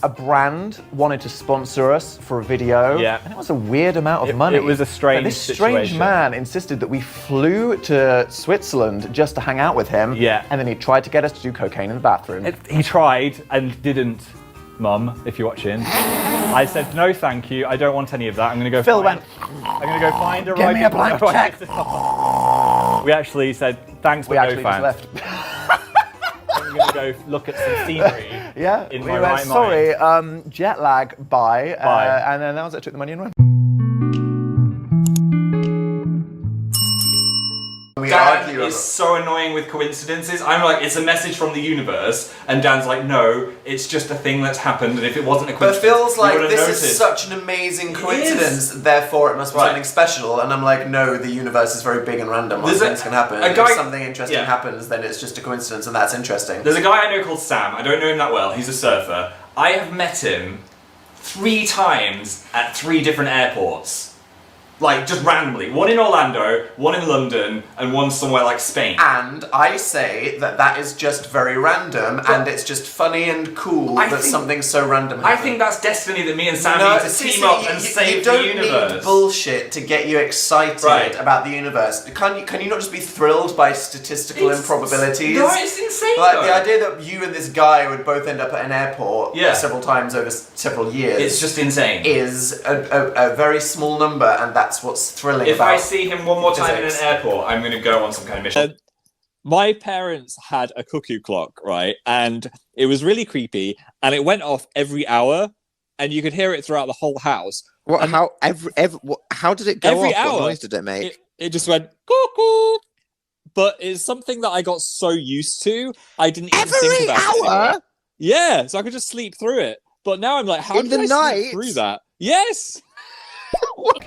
A brand wanted to sponsor us for a video, and it was a weird amount of money. It was a strange This strange man insisted that we flew to Switzerland just to hang out with him, and then he tried to get us to do cocaine in the bathroom. He tried and didn't, Mum, if you're watching. I said, no thank you, I don't want any of that, I'm going to go Phil went, I'm going to go find a Give me a blank check. We actually said, thanks, but no thanks. Just left. I'm going to go look at some scenery in my right mind. Sorry, jet lag, bye. And then that was it, I took the money and ran. Dan is so annoying with coincidences. I'm like, it's a message from the universe, and Dan's like, no, it's just a thing that's happened, and if it wasn't a coincidence, but Phil's like, this is such an amazing coincidence, therefore it must be something special, and I'm like, no, the universe is very big and random, things can happen. If something interesting happens, then it's just a coincidence, and that's interesting. There's a guy I know called Sam, I don't know him that well, he's a surfer. I have met him 3 times at 3 different airports. Like, just randomly. One in Orlando, one in London, and one somewhere like Spain. And I say that that is just very random, and it's just funny and cool that something so random happened. I think that's destiny that me and Sam need to team up and save the universe. You don't need bullshit to get you excited about the universe. Can you not just be thrilled by statistical improbabilities? No, it's insane, Like, the idea that you and this guy would both end up at an airport several times over several years... It's just insane. ...is a very small number, and that's what's thrilling about I see him one more time in an airport, I'm going to go on some kind of mission. My parents had a cuckoo clock, right? And it was really creepy, and it went off every hour, and you could hear it throughout the whole house. What? And how did it go every off? Hour, what noise did it make? It just went cuckoo. But it's something that I got so used to, I didn't even think about it anymore. Yeah, so I could just sleep through it. But now I'm like, how did I sleep through that? Yes.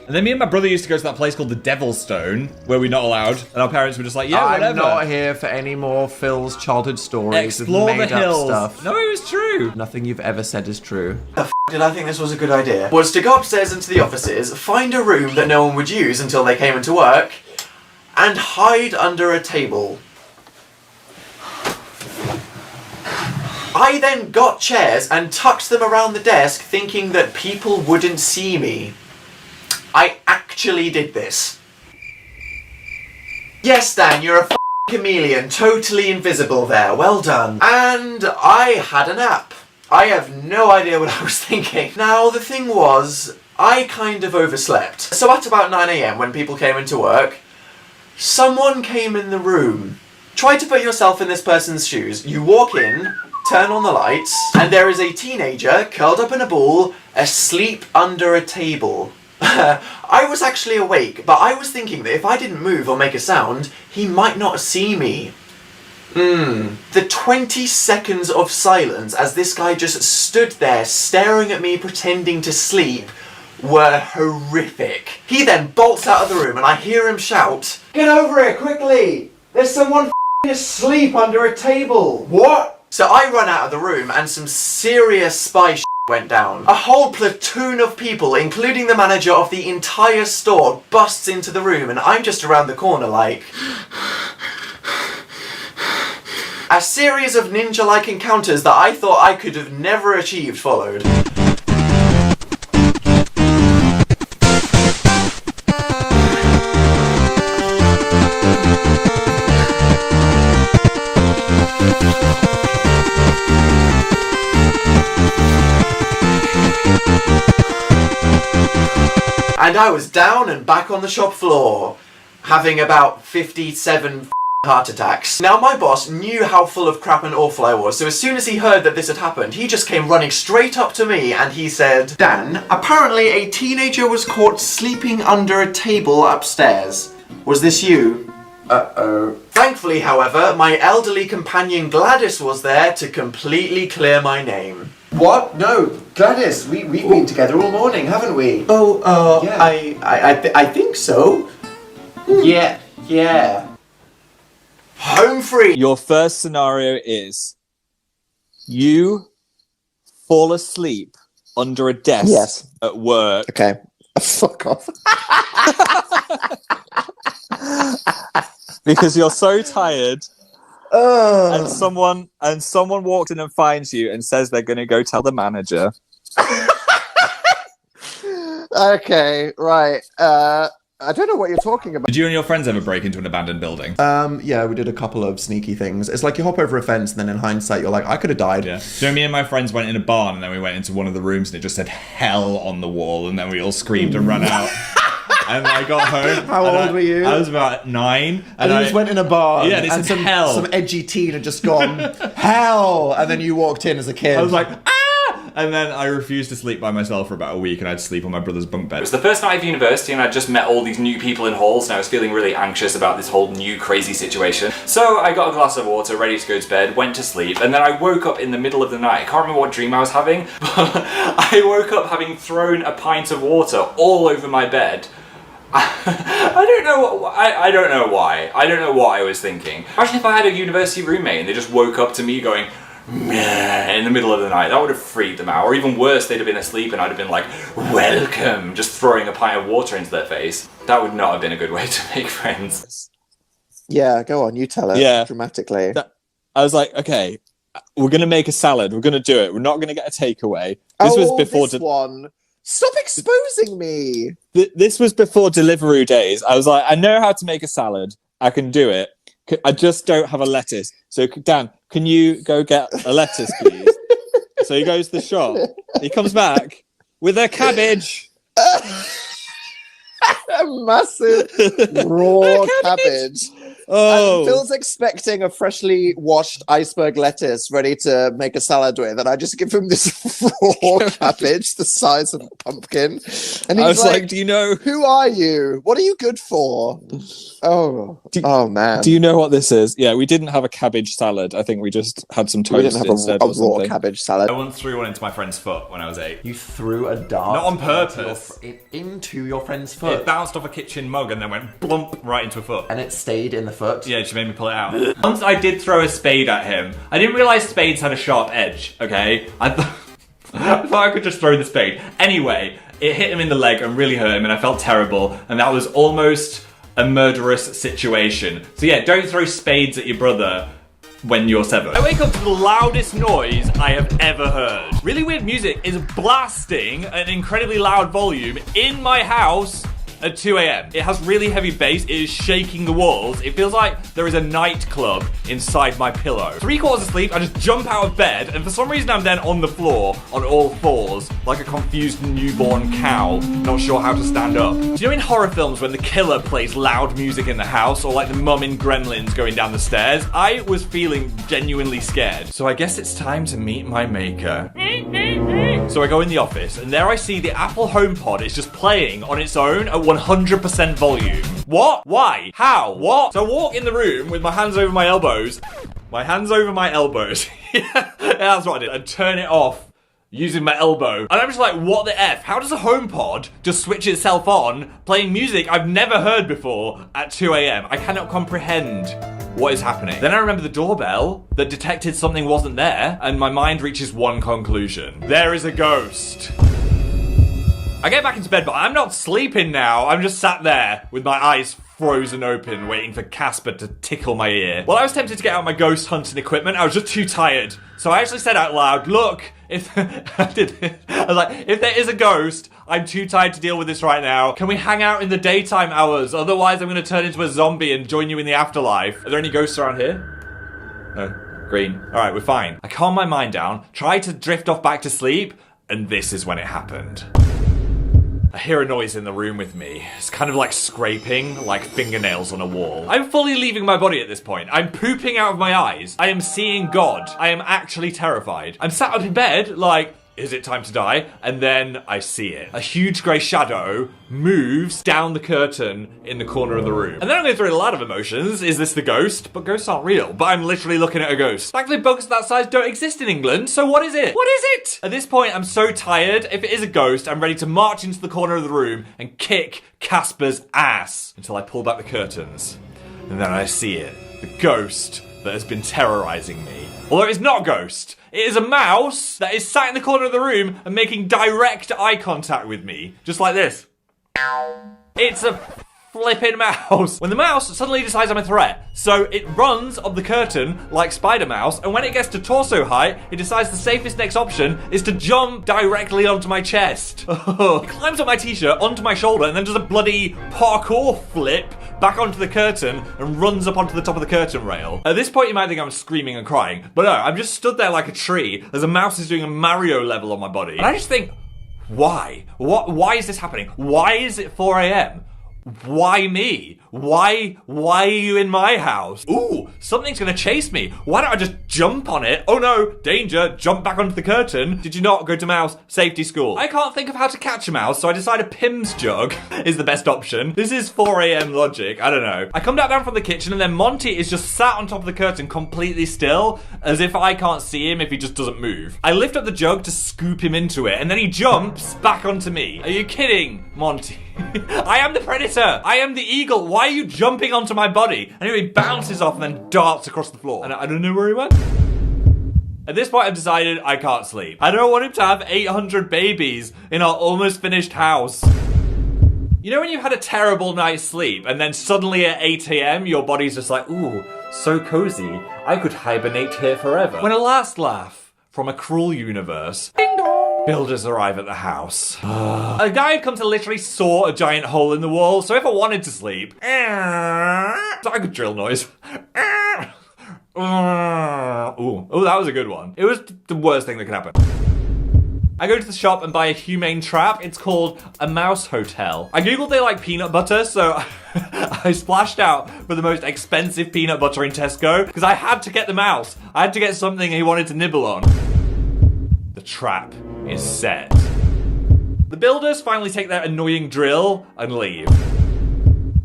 And then me and my brother used to go to that place called the Devil's Stone, where we're not allowed, and our parents were just like, yeah, whatever. I'm not here for any more Phil's childhood stories. Explore the hills. Stuff. No, it was true. Nothing you've ever said is true. The f did I think this was a good idea? Was to go upstairs into the offices, find a room that no one would use until they came into work, and hide under a table. I then got chairs and tucked them around the desk, thinking that people wouldn't see me. I actually did this. Yes, Dan, you're a chameleon, totally invisible there, well done. And I had a nap. I have no idea what I was thinking. Now, the thing was, I kind of overslept. So at about 9 AM, when people came into work, someone came in the room. Try to put yourself in this person's shoes. You walk in, turn on the lights, and there is a teenager curled up in a ball, asleep under a table. I was actually awake, but I was thinking that if I didn't move or make a sound, he might not see me. The 20 seconds of silence as this guy just stood there staring at me pretending to sleep were horrific. He then bolts out of the room and I hear him shout, "Get over here, quickly! There's someone asleep under a table!" What? So I run out of the room and some serious spy went down. A whole platoon of people, including the manager of the entire store, busts into the room and I'm just around the corner like... A series of ninja-like encounters that I thought I could have never achieved followed. And I was down and back on the shop floor, having about 57 heart attacks. Now my boss knew how full of crap and awful I was, so as soon as he heard that this had happened, he just came running straight up to me and he said, "Dan, apparently a teenager was caught sleeping under a table upstairs. Was this you?" Uh-oh. Thankfully, however, my elderly companion Gladys was there to completely clear my name. What? No, Gladys, we've been together all morning, haven't we? Oh, yeah. I think so. Yeah. Home free! Your first scenario is you fall asleep under a desk at work. Okay. Fuck off. Because you're so tired and someone walks in and finds you and says they're going to go tell the manager. Okay, right. I don't know what you're talking about. Did you and your friends ever break into an abandoned building? Yeah, we did a couple of sneaky things. It's like you hop over a fence and then in hindsight you're like, I could have died. Yeah. So me and my friends went in a barn and then we went into one of the rooms and it just said hell on the wall and then we all screamed and ran out. And I got home. How old were you? I was about 9. And you just went in a bar. Yeah, and some hell. Some edgy teen had just gone, hell! And then you walked in as a kid. I was like, ah! And then I refused to sleep by myself for about a week and I had to sleep on my brother's bunk bed. It was the first night of university and I'd just met all these new people in halls and I was feeling really anxious about this whole new crazy situation. So I got a glass of water, ready to go to bed, went to sleep, and then I woke up in the middle of the night. I can't remember what dream I was having, but I woke up having thrown a pint of water all over my bed. I don't know. I don't know why. I don't know what I was thinking. Imagine if I had a university roommate and they just woke up to me going, meh, in the middle of the night. That would have freaked them out. Or even worse, they'd have been asleep and I'd have been like, welcome, just throwing a pint of water into their face. That would not have been a good way to make friends. Yeah, go on, you tell it dramatically. I was like, okay, we're going to make a salad. We're going to do it. We're not going to get a takeaway. This was before this one. Stop exposing me. This was before Deliveroo days. I was like, I know how to make a salad. I can do it. I just don't have a lettuce. So, Dan, can you go get a lettuce, please? So he goes to the shop. He comes back with a cabbage. A massive raw cabbage. Oh. And Phil's expecting a freshly washed iceberg lettuce ready to make a salad with, and I just give him this raw cabbage the size of a pumpkin. And he's like, do you know... Who are you? What are you good for? Oh man. Do you know what this is? Yeah, we didn't have a cabbage salad. I think we just had some toast instead. We didn't have a raw cabbage salad. I once threw one into my friend's foot when I was 8. You threw a dart. Not on purpose. Into your friend's foot. It bounced off a kitchen mug and then went blump right into a foot. And it stayed in the foot? Yeah, she made me pull it out. Once I did throw a spade at him. I didn't realise spades had a sharp edge, okay? I thought I could just throw the spade. Anyway, it hit him in the leg and really hurt him and I felt terrible. And that was almost a murderous situation. So yeah, don't throw spades at your brother when you're 7. I wake up to the loudest noise I have ever heard. Really weird music is blasting at an incredibly loud volume in my house at 2 a.m. It has really heavy bass, it is shaking the walls. It feels like there is a nightclub inside my pillow. 3/4 asleep, I just jump out of bed, and for some reason I'm then on the floor, on all fours, like a confused newborn cow, not sure how to stand up. Do you know in horror films when the killer plays loud music in the house, or like the mum in Gremlins going down the stairs? I was feeling genuinely scared. So I guess it's time to meet my maker. So I go in the office, and there I see the Apple HomePod is just playing on its own at 100% volume. What? Why? How? What? So I walk in the room with my hands over my elbows. My hands over my elbows. Yeah, that's what I did. And turn it off using my elbow. And I'm just like, what the F? How does a HomePod just switch itself on, playing music I've never heard before at 2 a.m? I cannot comprehend what is happening. Then I remember the doorbell that detected something wasn't there, and my mind reaches one conclusion. There is a ghost. I get back into bed, but I'm not sleeping now. I'm just sat there with my eyes frozen open, waiting for Casper to tickle my ear. Well, I was tempted to get out my ghost hunting equipment. I was just too tired. So I actually said out loud, look, if I was like, if there is a ghost, I'm too tired to deal with this right now. Can we hang out in the daytime hours? Otherwise, I'm going to turn into a zombie and join you in the afterlife. Are there any ghosts around here? No. Green. All right, we're fine. I calm my mind down, try to drift off back to sleep, and this is when it happened. I hear a noise in the room with me. It's kind of like scraping, like fingernails on a wall. I'm fully leaving my body at this point. I'm pooping out of my eyes. I am seeing God. I am actually terrified. I'm sat up in bed, like, is it time to die? And then I see it. A huge grey shadow moves down the curtain in the corner of the room. And then I'm going through a lot of emotions. Is this the ghost? But ghosts aren't real. But I'm literally looking at a ghost. Thankfully, bugs that size don't exist in England, so what is it? What is it? At this point, I'm so tired. If it is a ghost, I'm ready to march into the corner of the room and kick Casper's ass until I pull back the curtains. And then I see it. The ghost that has been terrorizing me. Although it's not a ghost. It is a mouse that is sat in the corner of the room and making direct eye contact with me. Just like this. It's a flipping mouse when the mouse suddenly decides I'm a threat. So it runs up the curtain like Spider Mouse, and when it gets to torso height, it decides the safest next option is to jump directly onto my chest. It climbs up my t-shirt onto my shoulder and then does a bloody parkour flip back onto the curtain and runs up onto the top of the curtain rail. At this point you might think I'm screaming and crying, but no, I'm just stood there like a tree as a mouse is doing a Mario level on my body. And I just think, why? Why is this happening? Why is it 4 a.m.? Why me? Why are you in my house? Ooh, something's gonna chase me. Why don't I just jump on it? Oh no, danger, jump back onto the curtain. Did you not go to mouse safety school? I can't think of how to catch a mouse, so I decide a Pim's jug is the best option. This is 4 a.m. logic, I don't know. I come down from the kitchen and then Monty is just sat on top of the curtain completely still, as if I can't see him if he just doesn't move. I lift up the jug to scoop him into it, and then he jumps back onto me. Are you kidding, Monty? I am the predator. I am the eagle. Why are you jumping onto my body? Anyway, he bounces off and then darts across the floor. And I don't know where he went. At this point, I've decided I can't sleep. I don't want him to have 800 babies in our almost finished house. You know when you've had a terrible night's sleep and then suddenly at 8 a.m. your body's just like, ooh, so cozy. I could hibernate here forever. When a last laugh from a cruel universe. Ding dong. Builders arrive at the house. A guy had come to literally saw a giant hole in the wall, so if I wanted to sleep, I could drill noise. Ooh, that was a good one. It was the worst thing that could happen. I go to the shop and buy a humane trap. It's called a mouse hotel. I googled they like peanut butter, so I splashed out for the most expensive peanut butter in Tesco because I had to get the mouse. I had to get something he wanted to nibble on. The trap is set. The builders finally take their annoying drill and leave.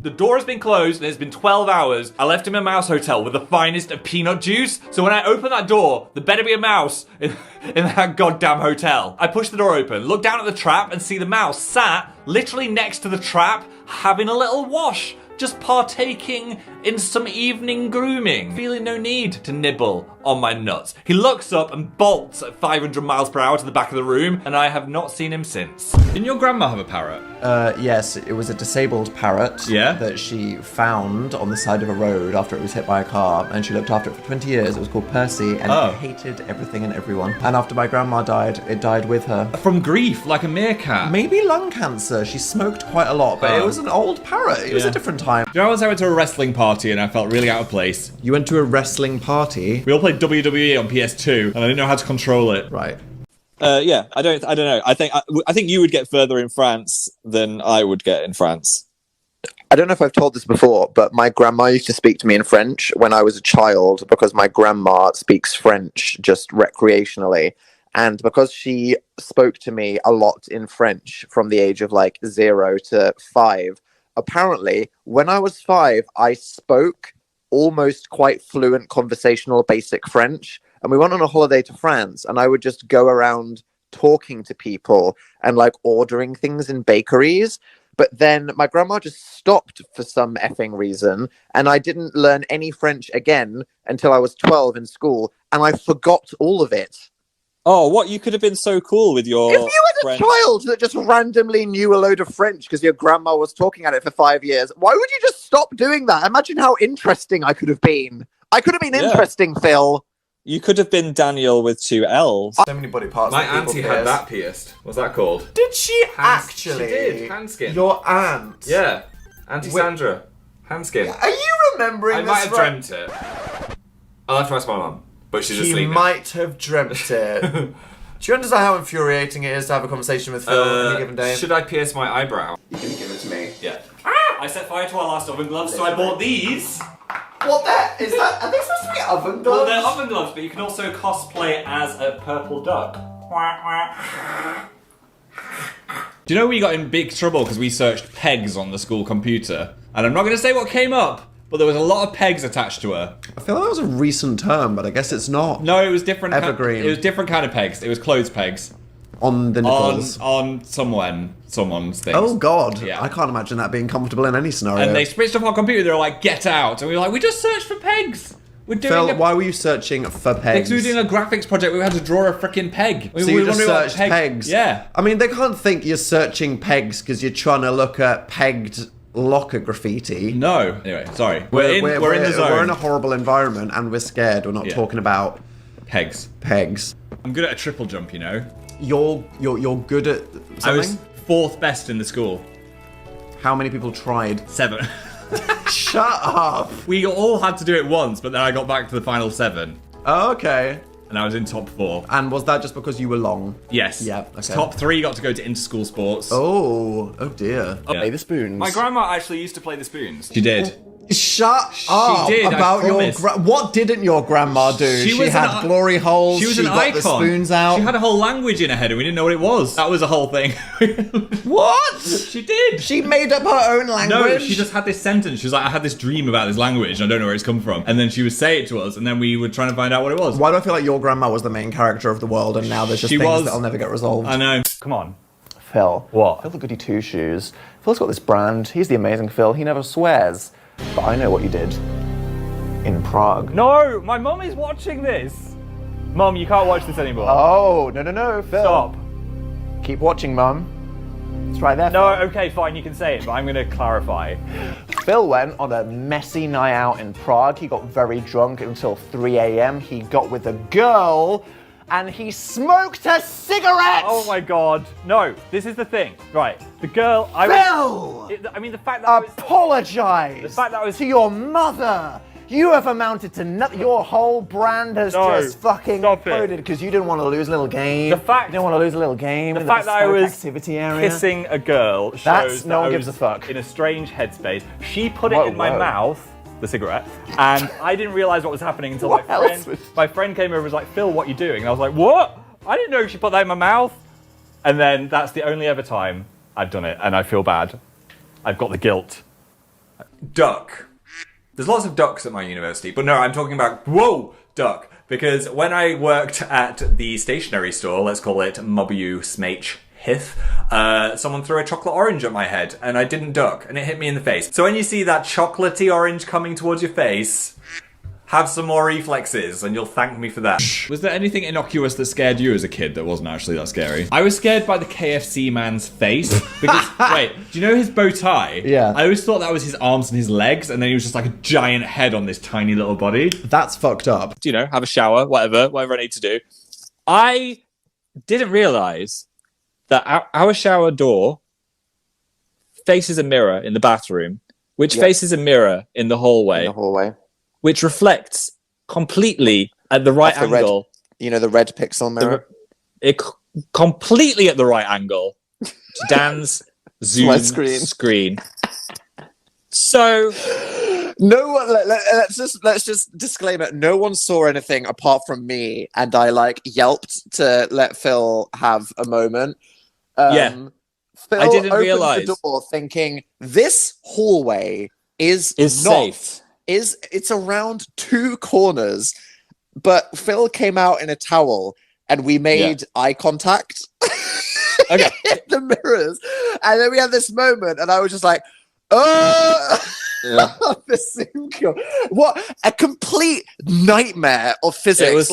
The door has been closed and it's been 12 hours. I left him a mouse hotel with the finest of peanut juice. So when I open that door, there better be a mouse in that goddamn hotel. I push the door open, look down at the trap and see the mouse sat literally next to the trap having a little wash. Just partaking in some evening grooming. Feeling no need to nibble on my nuts. He looks up and bolts at 500 miles per hour to the back of the room, and I have not seen him since. Didn't your grandma have a parrot? Yes, it was a disabled parrot that she found on the side of a road after it was hit by a car, and she looked after it for 20 years. It was called Percy, and it hated everything and everyone. And after my grandma died, it died with her. From grief, like a meerkat? Maybe lung cancer. She smoked quite a lot, but it was an old parrot. It was a different time. Do you know, once I went to a wrestling party and I felt really out of place. You went to a wrestling party? We all played WWE on PS2, and I didn't know how to control it. Right. Yeah, I don't know. I think you would get further in France than I would get in France. I don't know if I've told this before, but my grandma used to speak to me in French when I was a child because my grandma speaks French just recreationally. And because she spoke to me a lot in French from the age of like 0 to 5, apparently when I was 5, I spoke almost quite fluent conversational basic French. And we went on a holiday to France and I would just go around talking to people and like ordering things in bakeries. But then my grandma just stopped for some effing reason. And I didn't learn any French again until I was 12 in school. And I forgot all of it. Oh, what? You could have been so cool with your If you had French. a child that just randomly knew a load of French because your grandma was talking at it for 5 years, why would you just stop doing that? Imagine how interesting I could have been. I could have been interesting, Phil. You could have been Daniel with 2 L's. So many body parts. My auntie had that pierced. What's that called? Did she actually? She did. Handskin. Your aunt? Yeah. Auntie Sandra. Handskin. Are you remembering I this might have right? dreamt it. I'll have to ask my mum. But she's She asleep now. might have dreamt it. Do you understand how infuriating it is to have a conversation with Phil on any given day? Should I pierce my eyebrow? You can give it to me. Yeah. I set fire to our last oven gloves, so I bought these. What the? Is that? Are they supposed to be oven gloves? Well, they're oven gloves, but you can also cosplay as a purple duck. Do you know we got in big trouble because we searched pegs on the school computer? And I'm not going to say what came up, but there was a lot of pegs attached to her. I feel like that was a recent term, but I guess it's not. No, it was different. Evergreen. It was different kind of pegs. It was clothes pegs. On the nipples. On someone's things. Oh God! Yeah. I can't imagine that being comfortable in any scenario. And they switched off our computer. They were like, "Get out!" And we were like, "We just searched for pegs. We're doing." Phil, why were you searching for pegs? Because we were doing a graphics project. We had to draw a freaking peg. So you just searched pegs? Yeah. I mean, they can't think you're searching pegs because you're trying to look at pegged locker graffiti. No. Anyway, sorry. We're in the zone. We're in a horrible environment and we're scared. We're not talking about pegs. I'm good at a triple jump, you know. You're good at something? I was 4th best in the school. How many people tried? 7. Shut up. We all had to do it once, but then I got back to the final 7. Oh, okay. And I was in top 4. And was that just because you were long? Yes. Yeah, okay. Top 3 got to go to inter-school sports. Oh dear. Yeah. Play the spoons. My grandma actually used to play the spoons. She did. Shut up did, about I your promise. What didn't your grandma do? She had glory holes. She was an got icon. The spoons out. She had a whole language in her head and we didn't know what it was. That was a whole thing. What? She did. She made up her own language? No, she just had this sentence. She was like, I had this dream about this language and I don't know where it's come from. And then she would say it to us and then we were trying to find out what it was. Why do I feel like your grandma was the main character of the world and now there's just things that'll never get resolved? I know. Come on. Phil. What? Phil the Goody Two Shoes. Phil's got this brand. He's the amazing Phil. He never swears. But I know what you did in Prague. No, my mum is watching this. Mum, you can't watch this anymore. Oh, no, Phil. Stop. Keep watching, Mum. It's right there. No, okay, fine, you can say it, but I'm going to clarify. Phil went on a messy night out in Prague. He got very drunk until 3 a.m. He got with a girl and he smoked a cigarette! Oh my god. No, this is the thing. Right, the girl... Phil! The fact that Apologise! The fact that I was... to your mother! You have amounted to nothing. Your whole brand has just fucking imploded because you didn't want to lose a little game. The fact... You didn't want to lose a little game. The fact that I was activity area. kissing a girl shows that no one I gives was a fuck. in a strange headspace. She put it in my mouth, the cigarette, and I didn't realise what was happening until my friend came over and was like, Phil, what are you doing? And I was like, what? I didn't know she put that in my mouth. And then that's the only ever time I've done it, and I feel bad. I've got the guilt. Duck. There's lots of ducks at my university, but no, I'm talking about, duck. Because when I worked at the stationery store, let's call it Mobbu Smach Hith, someone threw a chocolate orange at my head, and I didn't duck, and it hit me in the face. So when you see that chocolatey orange coming towards your face, have some more reflexes, and you'll thank me for that. Was there anything innocuous that scared you as a kid that wasn't actually that scary? I was scared by the KFC man's face, because, wait, do you know his bow tie? Yeah. I always thought that was his arms and his legs, and then he was just like a giant head on this tiny little body. That's fucked up. You know, have a shower, whatever I need to do. I didn't realise that our shower door faces a mirror in the bathroom, which faces a mirror in the hallway. Which reflects completely at the right angle. The red pixel mirror? Completely at the right angle to Dan's Zoom screen. So... No one. Let's just disclaim it. No one saw anything apart from me, and I yelped to let Phil have a moment. Phil I didn't realize the door, thinking this hallway is safe. It's around 2 corners, but Phil came out in a towel, and we made eye contact. Okay, in the mirrors, and then we had this moment, and I was just like, "Oh." Yeah. What a complete nightmare of physics!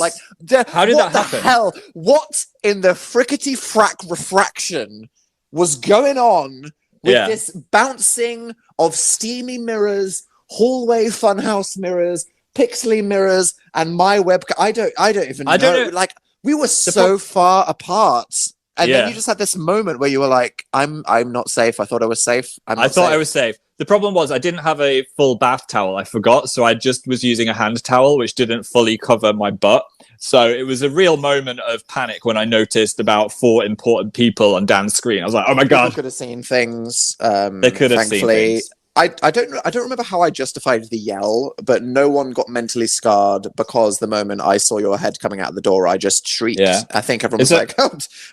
How did that happen? Hell, what in the frickety frack refraction was going on with this bouncing of steamy mirrors, hallway funhouse mirrors, pixely mirrors, and my webcam? I don't even know. Don't know. We were so far apart. And then you just had this moment where you were like, I'm not safe. I thought I was safe. I thought I was safe. The problem was I didn't have a full bath towel. I forgot. So I just was using a hand towel, which didn't fully cover my butt. So it was a real moment of panic when I noticed about 4 important people on Dan's screen. I was like, oh my God. People could have seen things. They could have seen things. I don't remember how I justified the yell, but no one got mentally scarred because the moment I saw your head coming out of the door, I just shrieked. Yeah. I think everyone was like,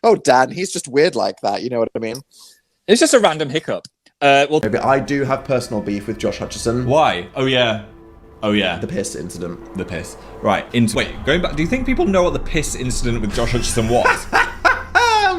oh, Dan, he's just weird like that. You know what I mean? It's just a random hiccup. Maybe I do have personal beef with Josh Hutcherson. Why? Oh yeah. The piss incident. The piss. Right. Wait, going back, do you think people know what the piss incident with Josh Hutcherson was?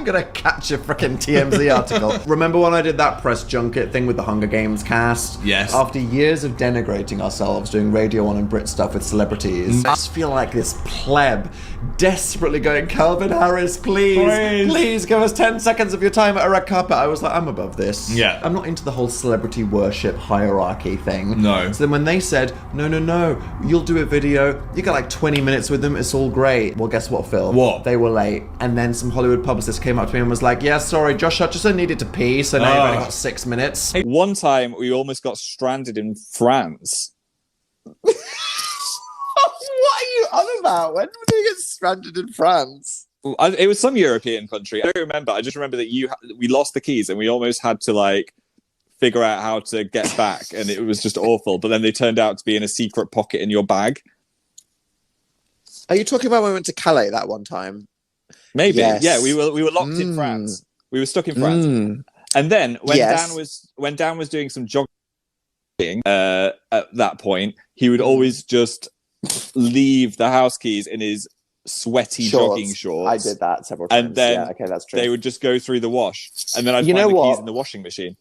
I'm gonna catch a freaking TMZ article. Remember when I did that press junket thing with the Hunger Games cast? Yes. After years of denigrating ourselves, doing Radio 1 and Brit stuff with celebrities, I just feel like this pleb desperately going, Calvin Harris, please give us 10 seconds of your time at a red carpet. I was like, I'm above this. Yeah. I'm not into the whole celebrity worship hierarchy thing. No. So then when they said, no, you'll do a video, you got like 20 minutes with them, it's all great. Well, guess what, Phil? What? They were late. And then some Hollywood publicist came up to me and was like, yeah, sorry, Josh Hutcherson needed to pee, so now you've only got 6 minutes. One time, we almost got stranded in France. What are you on about? When did you get stranded in France? It was some European country. I don't remember. I just remember that we lost the keys and we almost had to like figure out how to get back, and it was just awful. But then they turned out to be in a secret pocket in your bag. Are you talking about when we went to Calais that one time? Maybe. Yes. Yeah, we were locked in France. We were stuck in France. And then when Dan was doing some jogging at that point, he would always just leave the house keys in his sweaty jogging shorts. I did that several times. And then that's true. they would just go through the wash. And then I'd find the keys in the washing machine.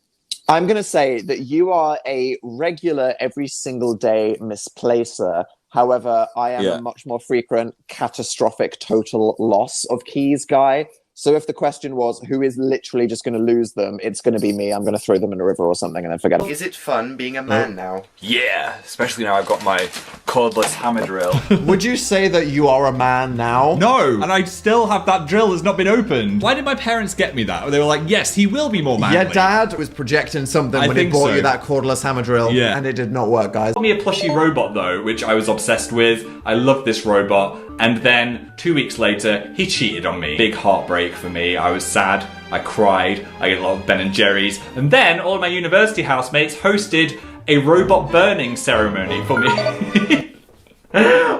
I'm going to say that you are a regular every single day misplacer. However, I am a much more frequent catastrophic total loss of keys guy. So if the question was who is literally just going to lose them, it's going to be me. I'm going to throw them in a river or something and then forget it. Is it fun being a man now? Yeah, especially now I've got my cordless hammer drill. Would you say that you are a man now? No, and I still have that drill that's not been opened. Why did my parents get me that? They were like, yes, he will be more manly. Your dad was projecting something when he bought you that cordless hammer drill, and it did not work, guys. Got me a plushy robot though, which I was obsessed with. I loved this robot, and then 2 weeks later, he cheated on me. Big heartbreak for me. I was sad. I cried. I ate a lot of Ben and Jerry's, and then all of my university housemates hosted a robot burning ceremony for me.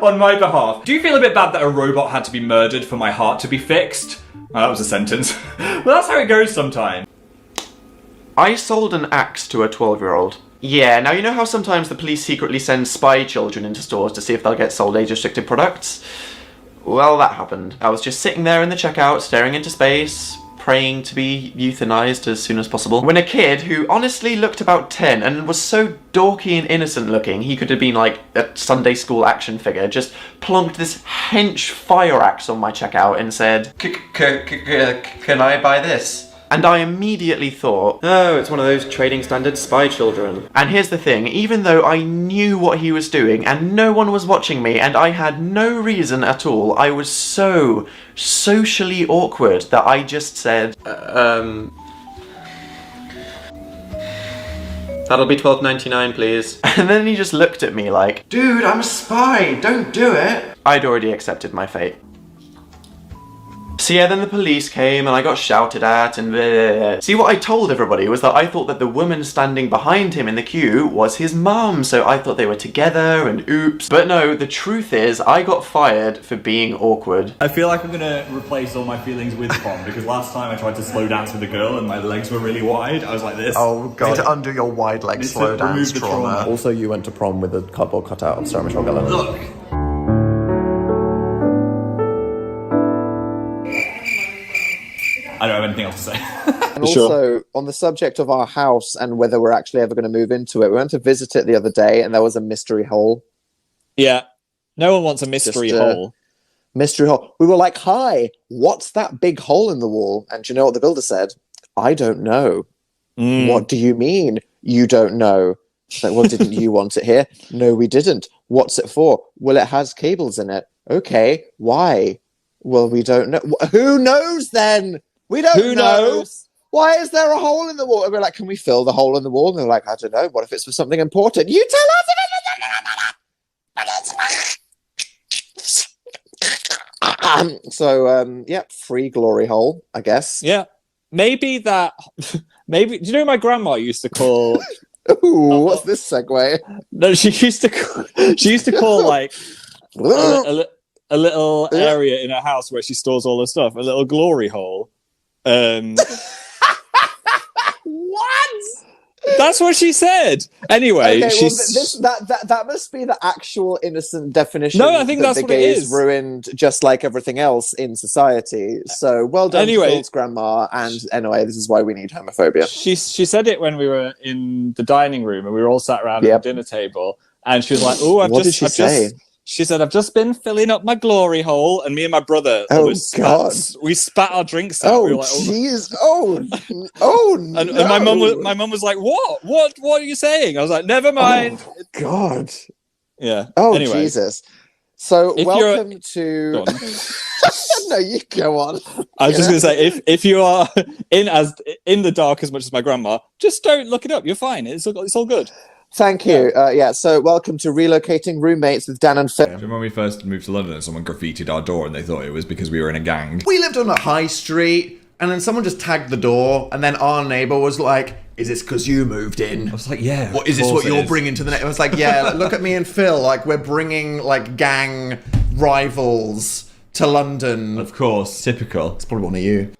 On my behalf. Do you feel a bit bad that a robot had to be murdered for my heart to be fixed? Oh, that was a sentence. Well, that's how it goes sometimes. I sold an axe to a 12-year-old. Yeah, now you know how sometimes the police secretly send spy children into stores to see if they'll get sold age-restricted products? Well, that happened. I was just sitting there in the checkout, staring into space, praying to be euthanized as soon as possible, when a kid who honestly looked about 10 and was so dorky and innocent looking he could have been like a Sunday school action figure, just plonked this hench fire axe on my checkout and said, "Can I buy this?" And I immediately thought, oh, it's one of those trading standard spy children. And here's the thing, even though I knew what he was doing and no one was watching me and I had no reason at all, I was so socially awkward that I just said, that'll be $12.99, please. And then he just looked at me like, dude, I'm a spy, don't do it. I'd already accepted my fate. So yeah, then the police came and I got shouted at and bleh. See, what I told everybody was that I thought that the woman standing behind him in the queue was his mum, so I thought they were together and oops. But no, the truth is I got fired for being awkward. I feel like I'm gonna replace all my feelings with prom, because last time I tried to slow dance with a girl and my legs were really wide. I was like this. Oh god. To undo your wide leg slow dance trauma. Also, you went to prom with a cardboard cutout of Sarah Michelle Gellar. Look. I don't have anything else to say. And also, on the subject of our house and whether we're actually ever going to move into it, we went to visit it the other day and there was a mystery hole. Yeah. No one wants a mystery hole. Mystery hole. We were like, hi, what's that big hole in the wall? And do you know what the builder said? I don't know. What do you mean you don't know? It's like, well, didn't you want it here? No, we didn't. What's it for? Well, it has cables in it. Okay, why? Well, we don't know. Who knows then? We don't know. Who knows? Why is there a hole in the wall? And we're like, can we fill the hole in the wall? And they're like, I don't know. What if it's for something important? You tell us. So, yeah, free glory hole, I guess. Yeah. Maybe do you know my grandma used to call... Ooh, what's this segue? No, she used to call like a little area in her house where she stores all her stuff, a little glory hole. What? That's what she said. Anyway, Okay, that must be the actual innocent definition. No, I think that's the what it gays is. ruined, just like everything else in society. So well done, Anyway, to grandma. And anyway, this is why we need homophobia. She said it when we were in the dining room and we were all sat around at the dinner table, and she was like, "Oh, What did she say? She said, "I've just been filling up my glory hole," and me and my brother, we spat our drinks out. Oh, we were like, jeez! And my mum was like, "What are you saying?" I was like, "Never mind." Oh, God. Yeah. Oh, anyway. Jesus. So If welcome to. No, you go on. I was just going to say, if you are in the dark as much as my grandma, just don't look it up. You're fine. It's all good. Thank you. So welcome to Relocating Roommates with Dan and Phil. Remember when we first moved to London and someone graffitied our door and they thought it was because we were in a gang? We lived on a high street, and then someone just tagged the door, and then our neighbour was like, "Is this because you moved in?" I was like, yeah. What is this? What you're bringing to the next? I was like, yeah. Look at me and Phil. Like we're bringing like gang rivals to London. Of course, typical. It's probably one of you.